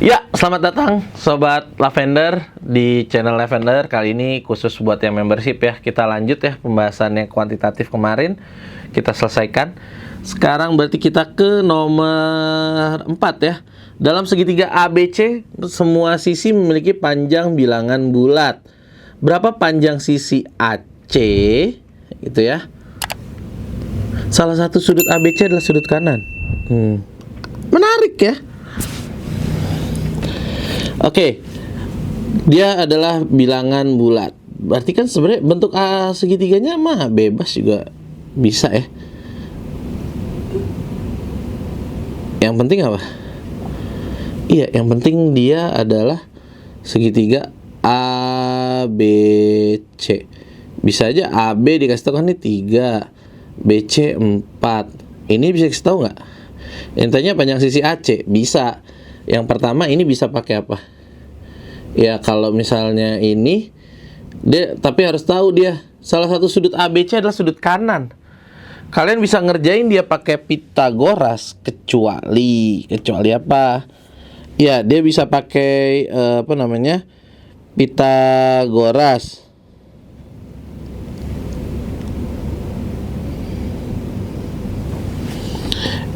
Ya, selamat datang Sobat Lavender di channel Lavender. Kali ini khusus buat yang membership ya. Kita lanjut ya pembahasan yang kuantitatif kemarin. Kita selesaikan. Sekarang berarti kita ke nomor 4 ya. Dalam segitiga ABC, semua sisi memiliki panjang bilangan bulat. Berapa panjang sisi AC? Gitu ya. Salah satu sudut ABC adalah sudut kanan. Menarik ya. Oke, dia adalah bilangan bulat. Berarti kan sebenarnya bentuk A segitiganya mah bebas juga bisa ya. Yang penting apa? Iya, yang penting dia adalah segitiga ABC. Bisa aja AB dikasih tahu kan ini 3, BC 4. Ini bisa dikasih tahu nggak? Intinya panjang sisi AC bisa. Yang pertama ini bisa pakai apa? Ya kalau misalnya ini dia, tapi harus tahu dia salah satu sudut ABC adalah sudut kanan. Kalian bisa ngerjain dia pakai Pitagoras kecuali apa? Ya dia bisa pakai Pitagoras.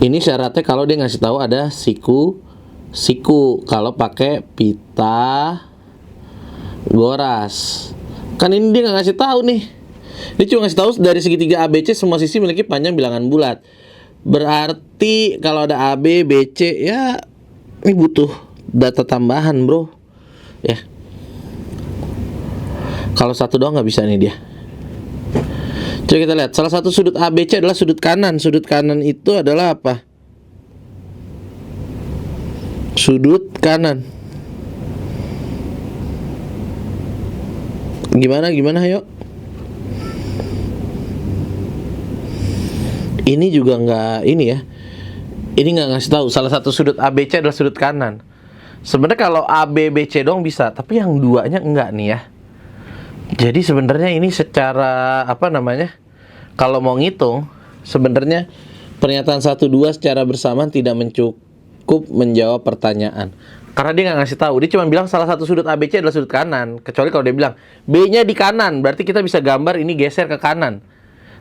Ini syaratnya kalau dia ngasih tahu ada siku kalau pakai Pitagoras. Kan ini dia nggak ngasih tahu nih. Dia cuma ngasih tahu dari segitiga ABC semua sisi memiliki panjang bilangan bulat. Berarti kalau ada AB, BC ya ini butuh data tambahan, bro. Ya. Kalau satu doang nggak bisa nih dia. Coba kita lihat. Salah satu sudut ABC adalah sudut kanan. Sudut kanan itu adalah apa? Sudut kanan. Gimana ayo? Ini juga nggak ini ya. Ini nggak ngasih tahu. Salah satu sudut ABC adalah sudut kanan. Sebenarnya kalau ABBC dong bisa, tapi yang duanya enggak nih ya. Jadi sebenarnya ini secara kalau mau ngitung, sebenarnya pernyataan 1, 2 secara bersamaan tidak mencukup menjawab pertanyaan. Karena dia nggak ngasih tahu. Dia cuma bilang salah satu sudut ABC adalah sudut kanan. Kecuali kalau dia bilang B-nya di kanan, berarti kita bisa gambar ini geser ke kanan.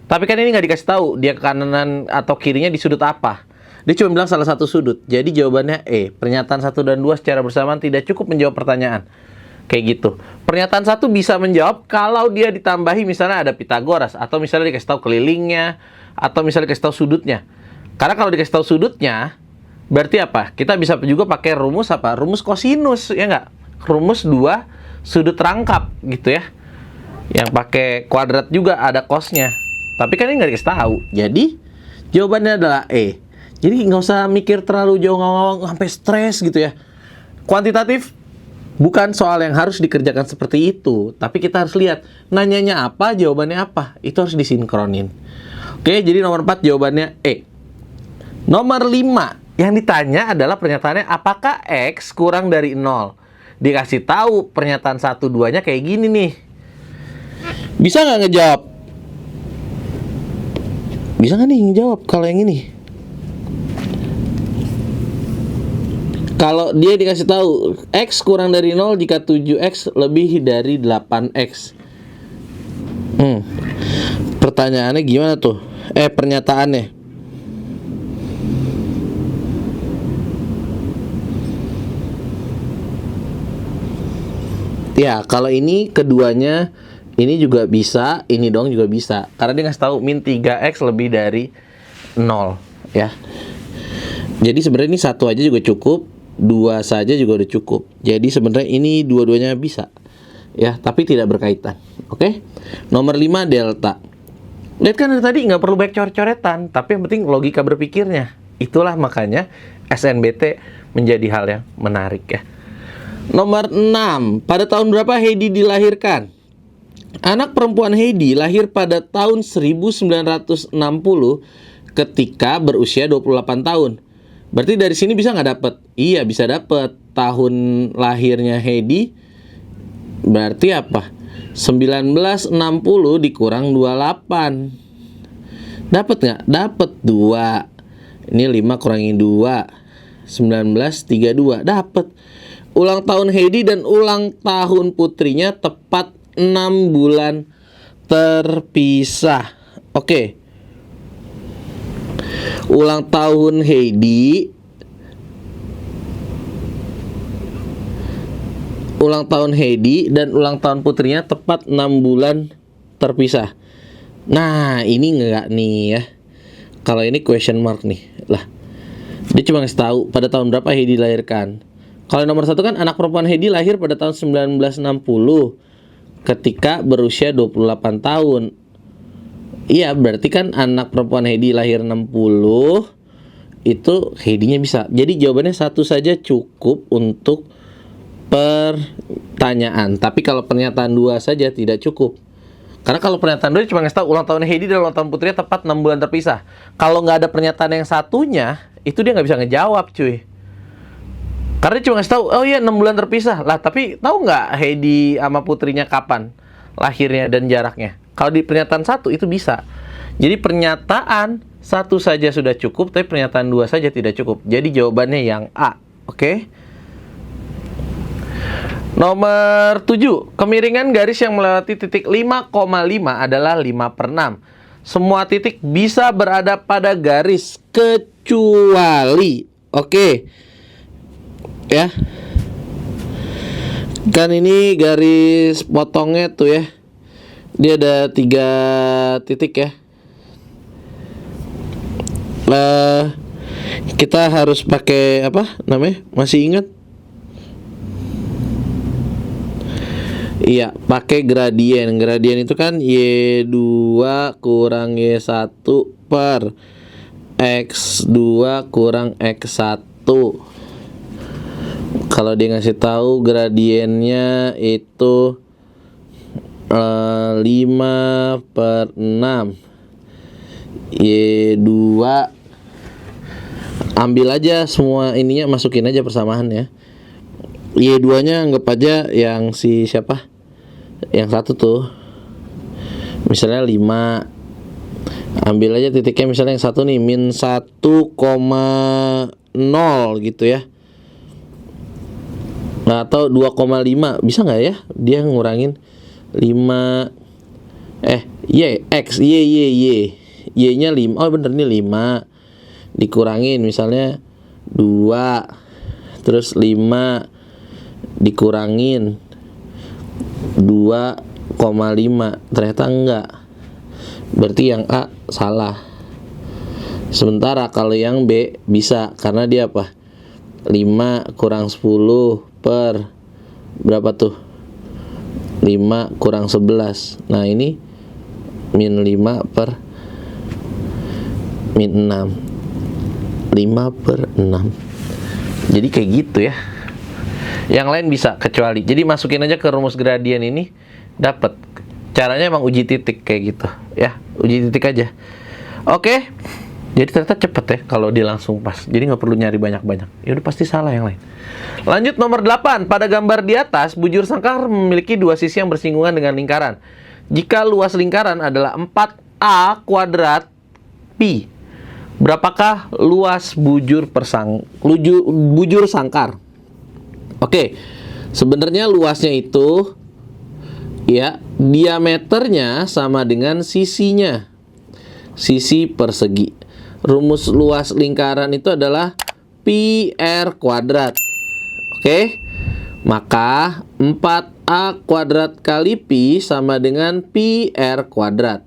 Tapi kan ini nggak dikasih tahu dia ke kanan atau kirinya di sudut apa. Dia cuma bilang salah satu sudut. Jadi jawabannya E. Pernyataan 1 dan 2 secara bersamaan tidak cukup menjawab pertanyaan. Kayak gitu. Pernyataan 1 bisa menjawab kalau dia ditambahi misalnya ada Pitagoras, atau misalnya dikasih tahu kelilingnya, atau misalnya dikasih tahu sudutnya. Karena kalau dikasih tahu sudutnya, berarti apa? Kita bisa juga pakai rumus apa? Rumus kosinus, ya nggak? Rumus 2 sudut rangkap gitu ya. Yang pakai kuadrat juga ada cosnya. Tapi kan ini nggak dikasih tahu. Jadi jawabannya adalah E. Jadi nggak usah mikir terlalu jauh ngawang sampai stres gitu ya. Kuantitatif bukan soal yang harus dikerjakan seperti itu, tapi kita harus lihat nanyanya apa, jawabannya apa. Itu harus disinkronin. Oke, jadi nomor 4 jawabannya E. Nomor 5 yang ditanya adalah pernyataannya apakah X kurang dari 0? Dikasih tahu pernyataan 1, 2-nya kayak gini nih. Bisa nggak ngejawab? Bisa nggak nih ngejawab kalau yang ini? Kalau dia dikasih tahu X kurang dari 0 jika 7X lebih dari 8X. Pertanyaannya gimana tuh? Pernyataannya. Ya, kalau ini keduanya ini juga bisa, ini dong juga bisa. Karena dia ngasih tahu min 3X lebih dari 0 ya. Jadi sebenarnya ini satu aja juga cukup, 2 saja juga udah cukup. Jadi sebenarnya ini dua-duanya bisa. Ya, tapi tidak berkaitan. Oke? Nomor 5 delta. Lihat kan dari tadi nggak perlu banyak coret-coretan, tapi yang penting logika berpikirnya. Itulah makanya SNBT menjadi hal yang menarik ya. Nomor 6. Pada tahun berapa Heidi dilahirkan? Anak perempuan Heidi lahir pada tahun 1960 ketika berusia 28 tahun. Berarti dari sini bisa nggak dapet? Iya, bisa dapet. Tahun lahirnya Heidi berarti apa? 1960 dikurang 28. Dapat nggak? Dapat 2. Ini 5 kurangi 2. 1932. Dapat. Ulang tahun Heidi dan ulang tahun putrinya tepat 6 bulan terpisah. Oke. Ulang tahun Heidi, dan ulang tahun putrinya tepat 6 bulan terpisah. Nah, ini enggak nih ya. Kalau ini question mark nih. Lah, dia cuma ngasih tahu pada tahun berapa Heidi dilahirkan. Kalau nomor 1 kan anak perempuan Heidi lahir pada tahun 1960 ketika berusia 28 tahun. Iya, berarti kan anak perempuan Heidi lahir 60, itu Heidinya bisa. Jadi jawabannya 1 saja cukup untuk pertanyaan. Tapi kalau pernyataan 2 saja tidak cukup. Karena kalau pernyataan 2 cuma ngasih tahu ulang tahun Heidi dan ulang tahun putrinya tepat 6 bulan terpisah. Kalau nggak ada pernyataan yang satunya, itu dia nggak bisa ngejawab, cuy. Karena dia cuma ngasih tahu, oh iya 6 bulan terpisah. Lah, tapi tahu nggak Heidi sama putrinya kapan lahirnya dan jaraknya? Kalau di pernyataan 1 itu bisa. Jadi pernyataan 1 saja sudah cukup, tapi pernyataan 2 saja tidak cukup. Jadi jawabannya yang A. Oke? Nomor 7, kemiringan garis yang melewati titik 5,5 adalah 5/6. Semua titik bisa berada pada garis kecuali, oke, ya, kan ini garis potongnya tuh ya, dia ada 3 titik ya. Kita harus pakai apa namanya? Masih ingat? Iya, pakai gradien. Gradien itu kan Y2 kurang Y1 per X2 kurang X1. Kalau dia ngasih tahu gradiennya itu 5/6 Y2, ambil aja semua ininya, masukin aja persamaan ya. Y2 nya anggap aja yang si siapa? Yang 1 tuh, misalnya 5. Ambil aja titiknya, misalnya yang 1 nih -1,0 gitu ya. Nah, atau 2,5 bisa nggak ya dia ngurangin 5 Y nya 5. Oh bener, ini 5 dikurangin misalnya 2, terus 5 dikurangin 2,5. Ternyata enggak. Berarti yang A salah. Sementara kalau yang B bisa, karena dia apa? 5 kurang 10 per berapa tuh? 5 kurang 11. Nah, ini min 5 per min 6. 5/6. Jadi kayak gitu ya. Yang lain bisa kecuali. Jadi masukin aja ke rumus gradien ini, dapat. Caranya emang uji titik kayak gitu ya. Uji titik aja. Oke. Jadi ternyata cepet ya kalau dia langsung pas. Jadi nggak perlu nyari banyak-banyak. Ya udah pasti salah yang lain. Lanjut nomor 8. Pada gambar di atas, bujur sangkar memiliki 2 sisi yang bersinggungan dengan lingkaran. Jika luas lingkaran adalah 4A kuadrat pi, berapakah luas bujur sangkar? Oke, sebenarnya luasnya itu ya diameternya sama dengan sisinya, sisi persegi. Rumus luas lingkaran itu adalah pi r kuadrat. Oke, maka 4a kuadrat kali pi sama dengan pi r kuadrat.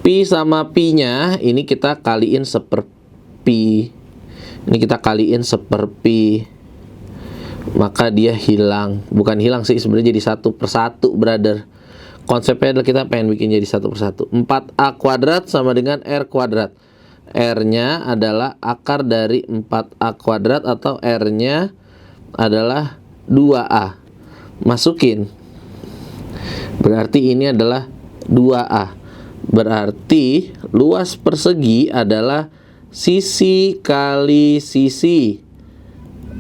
Pi sama pi nya ini kita kaliin seperpi. Ini kita kaliin seperpi. Maka dia hilang. Bukan hilang sih, sebenarnya jadi 1/1, brother. Konsepnya adalah kita pengen bikin jadi 1/1. 4a kuadrat sama dengan r kuadrat. R-nya adalah akar dari 4a kuadrat, atau R-nya adalah 2a. Masukin. Berarti ini adalah 2a. Berarti luas persegi adalah sisi kali sisi.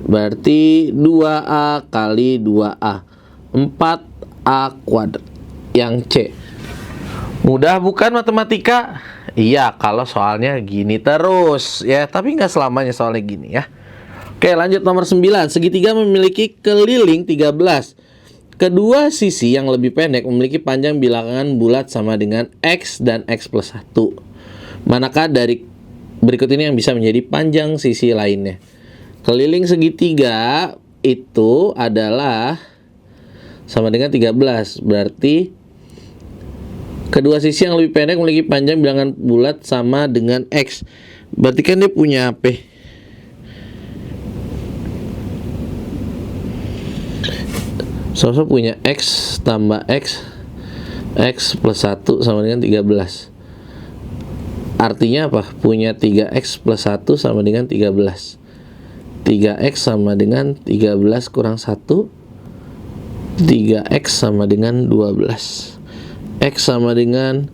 Berarti 2A kali 2A, 4A kuadrat. Yang C. Mudah bukan matematika? Iya, kalau soalnya gini terus ya, tapi nggak selamanya soalnya gini ya. Oke, lanjut nomor 9. Segitiga memiliki keliling 13. Kedua sisi yang lebih pendek memiliki panjang bilangan bulat sama dengan X dan X plus 1. Manakah dari berikut ini yang bisa menjadi panjang sisi lainnya? Keliling segitiga itu adalah sama dengan 13. Berarti kedua sisi yang lebih pendek memiliki panjang bilangan bulat sama dengan X. Berarti kan dia punya apa? Sama-sama punya X tambah X plus 1 sama dengan 13. Artinya apa? Punya 3X plus 1 sama dengan 13. 3X sama dengan 13 kurang 1. 3X sama dengan 12. X sama dengan,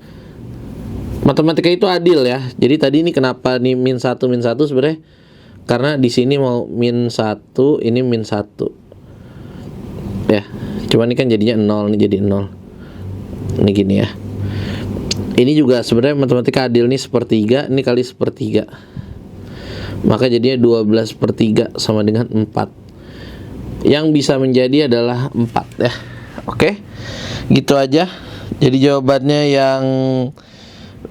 matematika itu adil ya. Jadi tadi ini kenapa nih min 1 sebenarnya? Karena di sini mau min 1, ini min 1. Ya, cuman ini kan jadinya 0, ini jadi 0. Ini gini ya. Ini juga sebenarnya matematika adil nih, sepertiga, ini kali sepertiga. Maka jadinya 12/3 sama dengan 4. Yang bisa menjadi adalah 4 ya. Oke. Gitu aja. Jadi jawabannya yang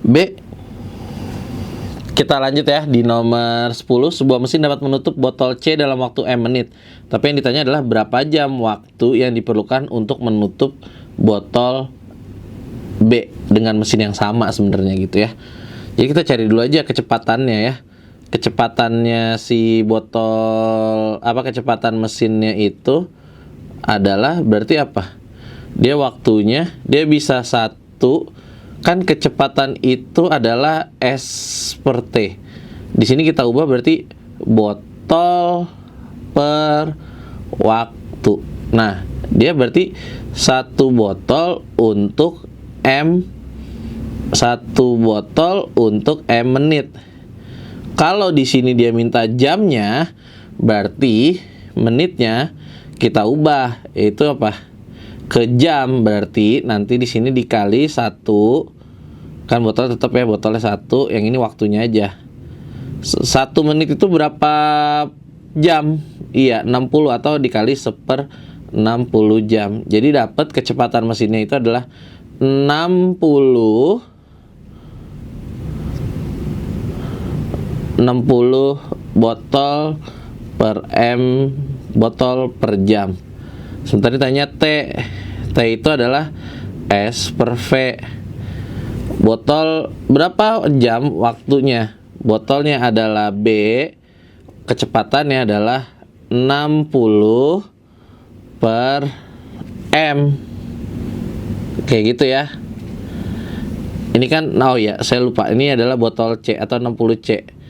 B. Kita lanjut ya di nomor 10. Sebuah mesin dapat menutup botol C dalam waktu M menit. Tapi yang ditanya adalah berapa jam waktu yang diperlukan untuk menutup botol B dengan mesin yang sama sebenarnya gitu ya. Jadi kita cari dulu aja kecepatannya ya. Kecepatannya si botol, kecepatan mesinnya itu adalah berarti apa? Dia waktunya, dia bisa 1. Kan kecepatan itu adalah S per T. Di sini kita ubah berarti botol per waktu. Nah, dia berarti 1 botol untuk M, 1 botol untuk M menit. Kalau di sini dia minta jamnya, berarti menitnya kita ubah, itu apa? Ke jam, berarti nanti di sini dikali 1. Kan botol tetap ya, botolnya 1, yang ini waktunya aja. 1 menit itu berapa jam? Iya, 60 atau dikali 1/60 jam. Jadi dapat kecepatan mesinnya itu adalah 60 botol per M botol per jam. Sebentar ditanya T. T itu adalah S per V. Botol berapa jam waktunya? Botolnya adalah B. Kecepatannya adalah 60 per M. Kayak gitu ya. Ini kan, oh ya, saya lupa. Ini adalah botol C atau 60C.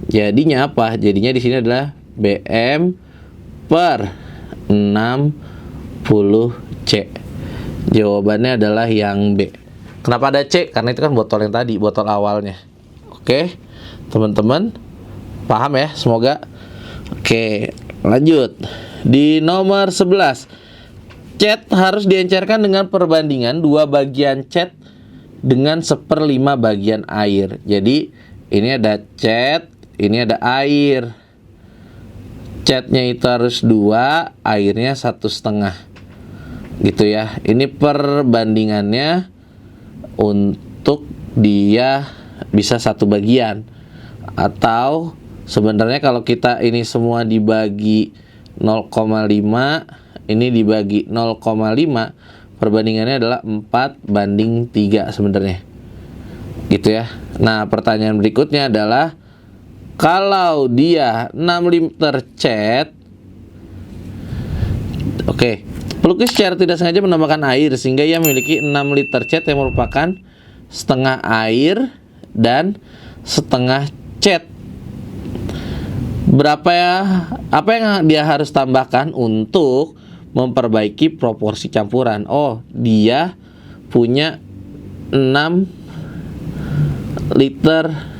Jadinya apa? Jadinya di sini adalah BM per 60C. Jawabannya adalah yang B. Kenapa ada C? Karena itu kan botol yang tadi, botol awalnya. Oke, teman-teman paham ya? Semoga. Oke, lanjut. Di nomor 11, cat harus diencerkan dengan perbandingan 2 bagian cat dengan 1/5 bagian air. Jadi ini ada cat, ini ada air. Catnya itu harus 2, airnya 1,5. Gitu ya. Ini perbandingannya untuk dia bisa 1 bagian. Atau sebenarnya kalau kita ini semua dibagi 0,5, ini dibagi 0,5, perbandingannya adalah 4/3 sebenarnya. Gitu ya. Nah, pertanyaan berikutnya adalah kalau dia 6 liter cat, oke, pelukis secara tidak sengaja menambahkan air sehingga ia memiliki 6 liter cat yang merupakan setengah air dan setengah cat. Berapa ya? Apa yang dia harus tambahkan untuk memperbaiki proporsi campuran? Oh, dia punya 6 liter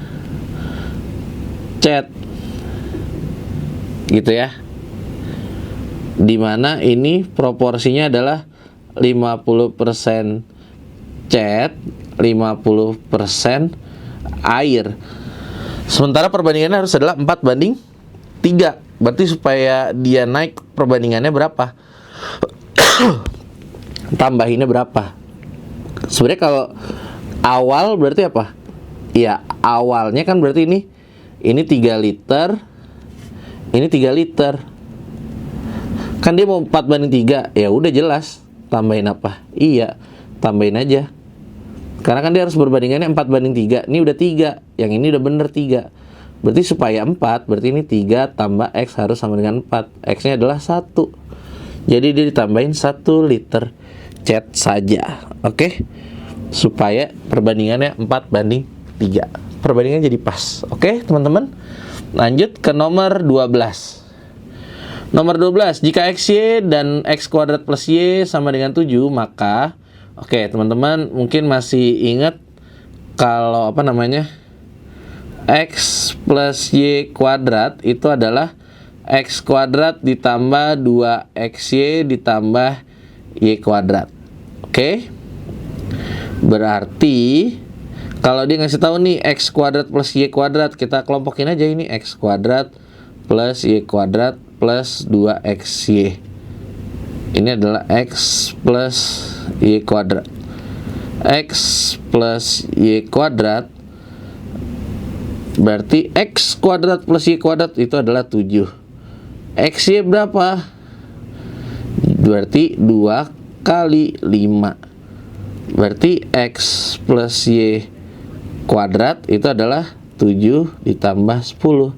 cat. Gitu ya. Dimana ini proporsinya adalah 50% cat, 50% air. Sementara perbandingannya harus adalah 4:3. Berarti supaya dia naik perbandingannya berapa? Tambahinnya berapa? Sebenarnya kalau awal berarti apa? Ya, awalnya kan berarti ini 3 liter. Ini 3 liter. Kan dia mau 4:3. Ya udah jelas. Tambahin apa? Iya, tambahin aja. Karena kan dia harus berbandingannya 4:3. Ini udah 3. Yang ini udah bener 3. Berarti supaya 4, berarti ini 3 tambah X harus sama dengan 4. X-nya adalah 1. Jadi dia ditambahin 1 liter cat saja. Oke? Supaya perbandingannya 4:3. Perbandingannya jadi pas. Oke, teman-teman? Lanjut ke nomor 12. Nomor 12, jika XY dan X kuadrat plus Y sama dengan 7, maka oke, teman-teman mungkin masih ingat kalau X plus Y kuadrat itu adalah X kuadrat ditambah 2XY ditambah Y kuadrat. Oke? Berarti kalau dia ngasih tahu nih X kuadrat plus Y kuadrat, kita kelompokin aja ini X kuadrat plus Y kuadrat plus 2XY. Ini adalah X plus Y kuadrat. X plus Y kuadrat berarti X kuadrat plus Y kuadrat itu adalah 7. XY berapa? Berarti 2 kali 5. Berarti X plus Y kuadrat itu adalah 7 ditambah 10.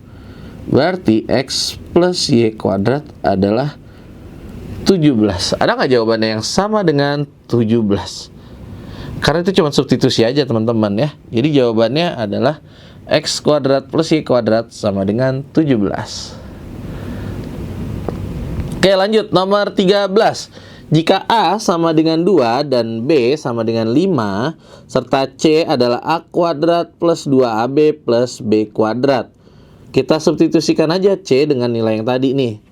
Berarti X plus Y kuadrat adalah 17. Ada nggak jawabannya yang sama dengan 17? Karena itu cuma substitusi aja teman-teman ya. Jadi jawabannya adalah X kuadrat plus Y kuadrat sama dengan 17. Oke, lanjut nomor 13. Jika A sama dengan 2 dan B sama dengan 5 serta C adalah A kuadrat plus 2AB plus B kuadrat. Kita substitusikan aja C dengan nilai yang tadi nih.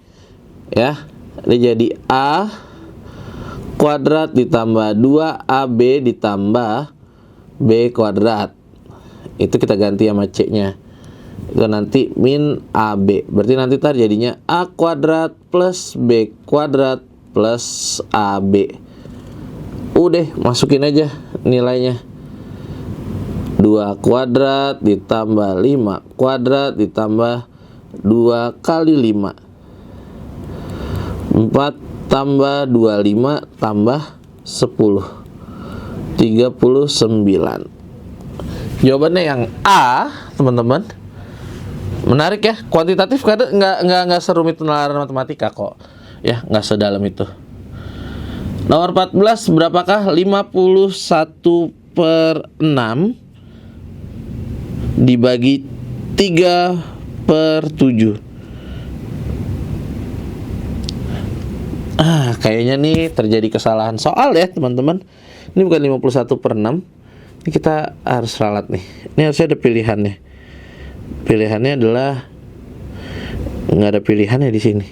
Ya. Ini jadi A kuadrat ditambah 2AB ditambah B kuadrat. Itu kita ganti sama C-nya. Itu nanti min AB. Berarti nanti jadinya A kuadrat plus B kuadrat plus AB. Udah, masukin aja nilainya. 2 kuadrat ditambah 5 kuadrat ditambah 2 kali 5. 4 tambah 25 tambah 10. 39. Jawabannya yang A, teman-teman. Menarik ya, kuantitatif kadang nggak serumit penalaran matematika kok. Ya, nggak sedalam itu. Nomor 14, berapakah 51/6 dibagi 3/7? Kayaknya nih terjadi kesalahan soal ya teman-teman. Ini bukan 51/6. Ini kita harus ralat nih. Ini harusnya ada pilihannya. Pilihannya adalah nggak ada pilihannya di sini.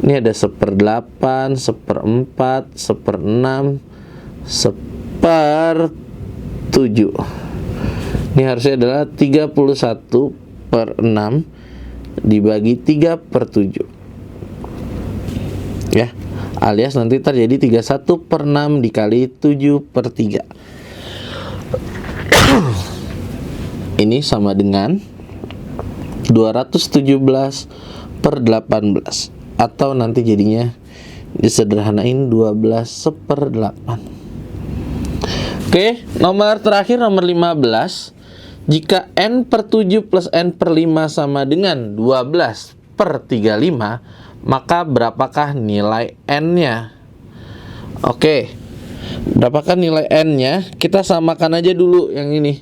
Ini ada 1/8, 1/4, 1/6, 1/7. Ini harusnya adalah 31/6 dibagi 3/7. Ya, alias nanti terjadi 31/6 dikali 7/3. Ini sama dengan 217/18. Atau nanti jadinya disederhanain 12/8. Oke, nomor terakhir nomor 15. Jika n/7 plus n/5 sama dengan 12/35, maka berapakah nilai n-nya? Oke, berapakah nilai n-nya? Kita samakan aja dulu yang ini.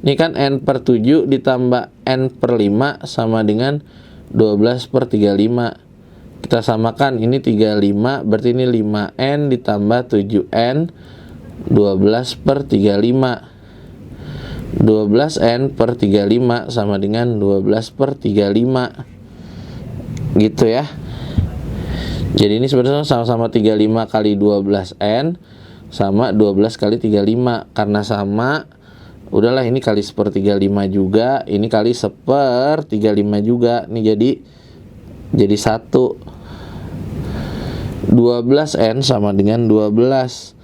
Ini kan n/7 ditambah n/5 sama dengan 12/35. Kita samakan, ini 35, berarti ini 5n ditambah 7n, 12/35. 12n/35 sama dengan 12/35. Gitu ya. Jadi ini sebenarnya sama-sama 35 kali 12n sama 12 kali 35. Karena sama, Udahlah, ini kali 1/35 juga, ini kali 1/35 juga. Nih jadi 1. 12N sama dengan 12.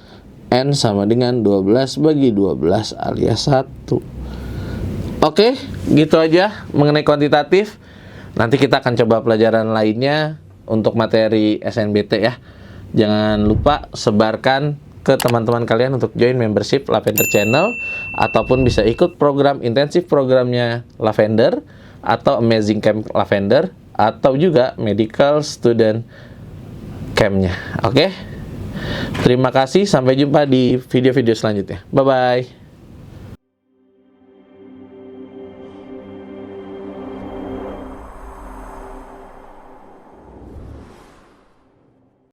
N sama dengan 12 bagi 12 alias 1. Oke, gitu aja mengenai kuantitatif. Nanti kita akan coba pelajaran lainnya untuk materi SNBT ya. Jangan lupa sebarkan ke teman-teman kalian untuk join membership Lavender Channel, ataupun bisa ikut program intensif programnya Lavender, atau Amazing Camp Lavender, atau juga Medical Student Camp-nya. Oke? Terima kasih, sampai jumpa di video-video selanjutnya. Bye-bye.